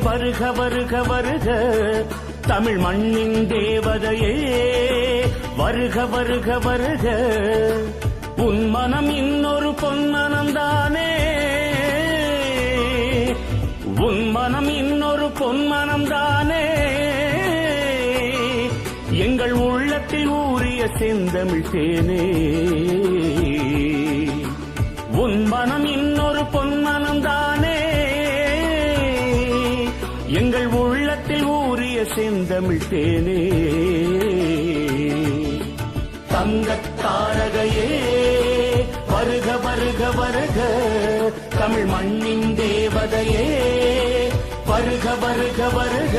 வருக வருக வருக தமிழ் மண்ணின் தேவதையே வருக வருக வருக உன் மனம் இன்னொரு பொன்மனம்தானே உன் மனம் இன்னொரு பொன்மனம்தானே எங்கள் உள்ளத்தில் ஊறிய செந்தமிழ் தேனே உன் மனம் இன்னொரு பொன்மனம்தானே எங்கள் உள்ளத்தில் ஊறிய செந்தமிழ் தேனே தங்கத் தாரகையே வருக வருக வருக தமிழ் மண்ணின் தேவதையே வருக வருக வருக